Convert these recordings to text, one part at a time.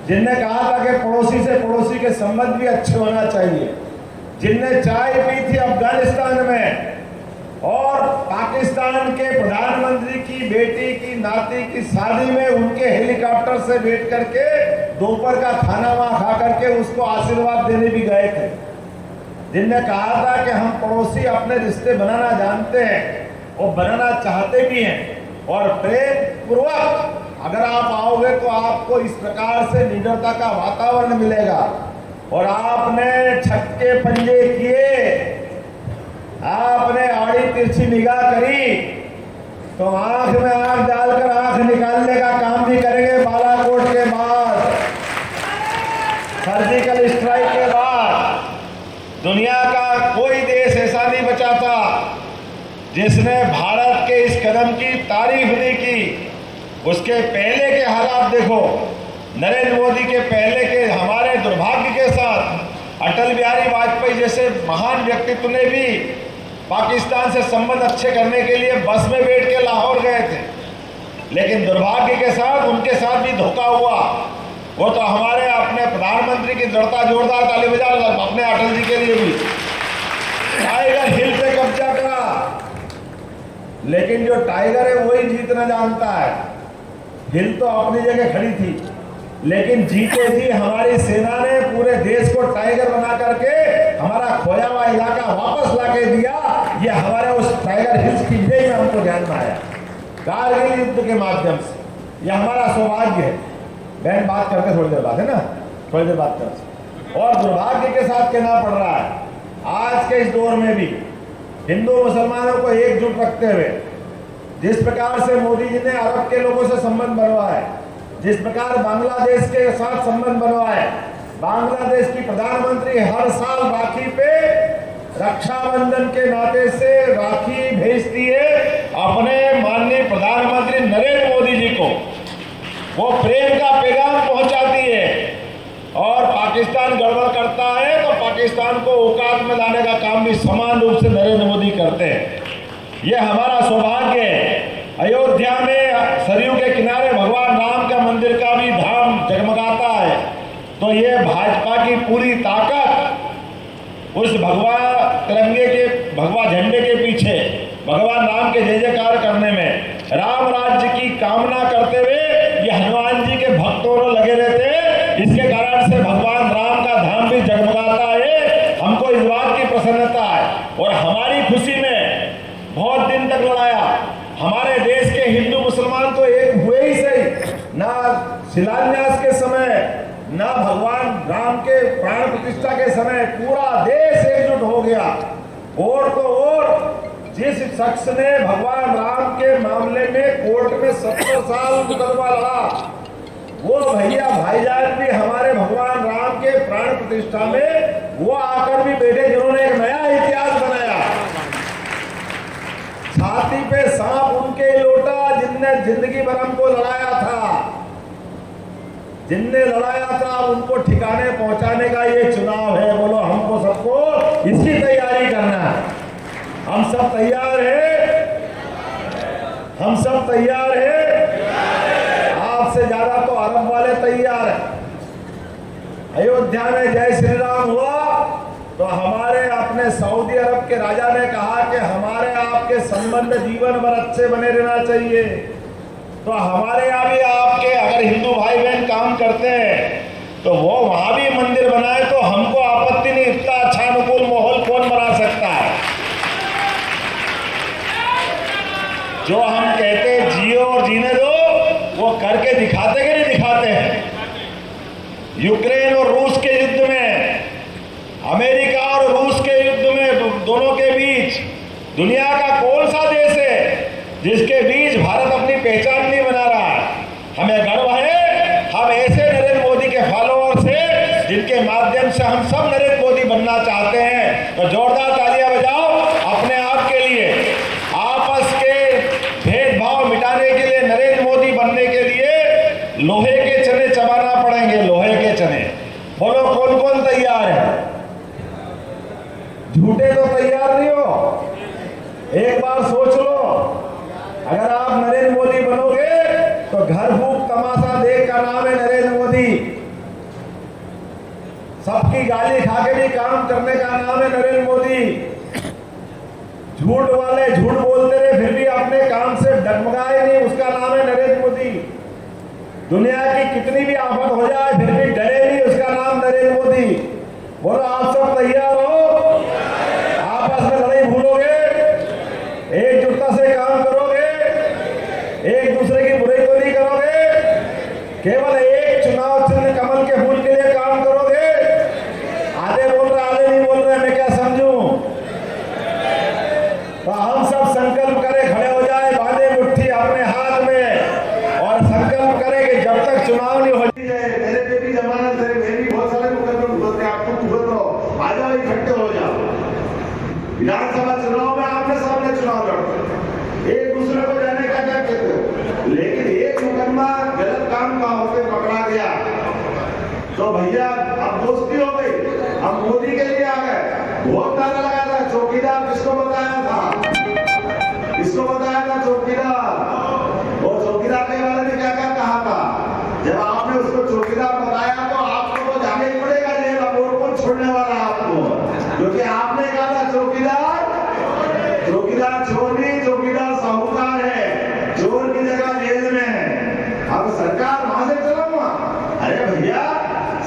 जिनने कहा था कि पड़ोसी से पड़ोसी के संबंध भी अच्छे होना चाहिए, जिनने चाय पी थी अफगानिस्तान में और पाकिस्तान के प्रधानमंत्री की बेटी की नाती की शादी में उनके हेलीकॉप्टर से बैठ करके दोपहर का खाना वहां खा करके उसको आशीर्वाद देने भी गए थे, जिनने कहा था कि हम पड़ोसी अपने रिश्ते बनाना जानते हैं और बनाना चाहते भी हैं और प्रेम पूर्वक अगर आप आओगे तो आपको इस प्रकार से निडरता का वातावरण मिलेगा। और आपने छत के पंजे किए, आपने आड़ी तिरछी निगाह करी तो आंख में आंख डालकर आंख निकालने का काम भी करेंगे। बालाकोट के बाद, सर्जिकल स्ट्राइक के बाद दुनिया का कोई देश ऐसा नहीं बचा था जिसने भारत के इस कदम की तारीफ नहीं की। उसके पहले के हालात देखो, नरेंद्र मोदी के पहले के हमारे दुर्भाग्य के साथ अटल बिहारी वाजपेयी जैसे महान व्यक्तित्व ने भी पाकिस्तान से संबंध अच्छे करने के लिए बस में बैठ के लाहौर गए थे, लेकिन दुर्भाग्य के साथ उनके साथ भी धोखा हुआ। वो तो हमारे अपने प्रधानमंत्री की दृढ़ता, जोरदार ताली बजा अपने अटल जी के लिए भी टाइगर हिल पे कब्जा करा, लेकिन जो टाइगर है वही जीतना जानता है। हिल तो अपनी जगह खड़ी थी, लेकिन जीते जी हमारी सेना ने पूरे देश को टाइगर बना करके हमारा खोया हुआ इलाका वापस लाके दिया। ये हमारे उस टाइगर हिल्स की विजय में हमको ध्यान में आया, कारगिल युद्ध के माध्यम से। यह हमारा सौभाग्य है। बहन बात करते थोड़ी देर बाद, है ना, थोड़ी देर बात कर। और दुर्भाग्य के साथ कहना पड़ रहा है, आज के इस दौर में भी हिंदू मुसलमानों को एकजुट रखते हुए जिस प्रकार से मोदी जी ने अरब के लोगों से संबंध बनवाए, जिस प्रकार बांग्लादेश के साथ संबंध बनवाए, बांग्लादेश की प्रधानमंत्री हर साल राखी पे रक्षाबंधन के नाते से राखी भेजती है अपने माननीय प्रधानमंत्री नरेंद्र मोदी जी को। वो प्रेम का पैगाम पहुंचाती है और पाकिस्तान गड़बड़ करता है तो पाकिस्तान को औकात में लाने का काम भी समान रूप से नरेंद्र मोदी करते हैं। ये हमारा सौभाग्य है। अयोध्या में सरयू के किनारे भगवान राम का मंदिर का भी धाम जगमगाता है, तो ये भाजपा की पूरी ताकत उस भगवा तिरंगे के, भगवा झंडे के पीछे भगवान राम के जय जयकार करने में, राम राज्य की कामना करते हुए ये हनुमान जी के भक्तों लगे रहते हैं। इसके कारण से भगवान राम का धाम भी जगमगाता है। हमको इस बात की प्रसन्नता है और हमारी खुशी में बहुत दिन तक लड़ाया। हमारे देश के हिंदू मुसलमान तो एक हुए ही सही, ना शिलान्यास के समय, ना भगवान राम के प्राण प्रतिष्ठा के समय पूरा देश एकजुट हो गया। और तो और जिस शख्स ने भगवान राम के मामले में कोर्ट में 70 साल मुकदमा लड़ा, वो भैया भाईजान भी हमारे भगवान राम के प्राण प्रतिष्ठा में वो आकर भी बैठे, जिन्होंने एक नया इतिहास बनाया। छाती पे सांप उनके लौटा जिनने जिंदगी भर हमको लड़ाया था, जिनने लड़ाया था उनको ठिकाने पहुंचाने का ये चुनाव है। बोलो, हमको सबको इसकी तैयारी करना है। हम सब तैयार हैं, हम सब तैयार हैं। आपसे ज्यादा तो अरब वाले तैयार हैं। अयोध्या में जय श्री राम हुआ तो हमारे अपने सऊदी अरब के राजा ने कहा कि हमारे आपके संबंध जीवन भर अच्छे बने रहना चाहिए। तो हमारे यहाँ भी आपके अगर हिंदू भाई बहन काम करते हैं तो वो वहां भी मंदिर बनाए तो हमको आपत्ति नहीं। इतना अच्छा अनुकूल माहौल कौन बना सकता है? जो हम कहते हैं जियो और जीने दो, वो करके दिखाते कि नहीं दिखाते हैं? यूक्रेन और रूस के युद्ध में, अमेरिका और रूस के युद्ध में, दोनों के बीच दुनिया का कौन सा देश है जिसके बीच भारत अपनी पहचान नहीं बना रहा? हमें गर्व है, हम ऐसे नरेंद्र मोदी के फॉलोअर्स हैं जिनके माध्यम से हम सब नरेंद्र मोदी बनना चाहते हैं। तो जोरदार तालियां बजाओ अपने आप के लिए, आपस के भेदभाव मिटाने के लिए, नरेंद्र मोदी बनने के लिए लोहे के चने चबाना पड़ेंगे, लोहे के चने। बोलो, कौन कौन तैयार है? झूठे तो तैयार नहीं हो? एक बार सोच लो, अगर आप नरेंद्र मोदी बनोगे तो घर फूक तमाशा देख का नाम है नरेंद्र मोदी। सबकी गाली खा के भी काम करने का नाम है नरेंद्र मोदी। झूठ वाले झूठ बोलते रहे फिर भी अपने काम से डगमगाए नहीं, उसका नाम है नरेंद्र मोदी। दुनिया की कितनी भी आफत हो जाए फिर भी डरे नहीं, उसका नाम नरेंद्र मोदी। बोलो आप सब तैयार हो? आपस में लड़ाई भूलोगे, एकजुटता से काम करोगे, एक दूसरे की बुराई तो नहीं करोगे, केवल एक चुनाव चिन्ह कमल के फूल के लिए काम करोगे। आधे बोल रहे आधे नहीं बोल रहे, मैं क्या समझूं? तो हम सब संकल्प करें, खड़े हो जाए, बांधे मुट्ठी अपने हाथ में और संकल्प करें कि जब तक चुनाव नहीं हो जाए, मेरे पे भी जमानत है, मेरे भी बहुत सारे मुकदमे भुगतते हैं, आपको भुगत रहो, आ जाओ इकट्ठे हो जाओ। विधानसभा चुनाव में आपने सामने चुनाव लड़ते, एक दूसरे को जाने का क्या कहते हो, लेकिन एक मुकदमा गलत काम का होकर पकड़ा गया तो भैया अब दोस्ती हो गई, हम मोदी के लिए आ गए। बहुत नारा लगा था, चौकीदार किसको बताया था? किसको बताया था? चौकीदार। और चौकीदार के बारे में क्या क्या कहा था? जब आपने उसको चौकीदार बताया तो आपको तो जाने ही पड़ेगा जेल, अब और कौन छोड़ने वाला है आपको? क्योंकि आपने कहा था चौकीदार चोर नहीं, चौकीदार साहूकार है, चोर की जगह जेल में है। अब सरकार वहां से चलाऊंगा? अरे भैया,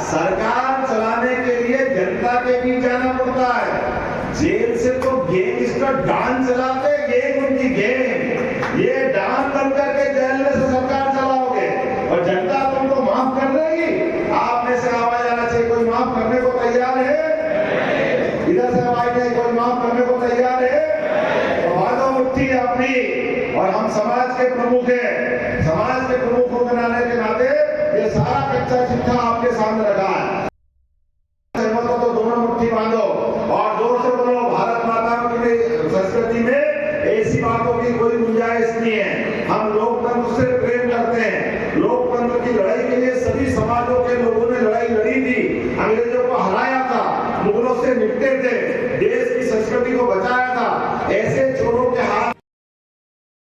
सरकार चलाने के लिए जनता के बीच जाना पड़ता है। जेल से तो गैंगस्टर डांस चलाते, गैंग उनकी गैंग, ये डांस बनकर के जेल में से सरकार चलाओगे और जनता तुमको माफ कर देगी। आप में से आवाज आना चाहिए, कोई माफ करने को तैयार है? इधर से आवाज नहीं, कोई माफ करने को तैयार है? तो बांधो मुट्ठी अपनी, और हम समाज के प्रमुख हैं, समाज के प्रमुखों के नाते के नाते ये सारा कच्चा चिट्ठा आपके सामने रखा है। सहमत हो तो दोनों मुट्ठी बांधो और जोर से बोलो, भारत माता की संस्कृति में ऐसी बातों की कोई गुंजाइश नहीं है। हम लोकतंत्र से प्रेम करते हैं। लोकतंत्र की लड़ाई के लिए सभी समाजों के लोगों ने लड़ाई लड़ी थी, अंग्रेजों को हराया था, मुगलों से निपटे थे, देश की संस्कृति को बचाया था। ऐसे चोरों के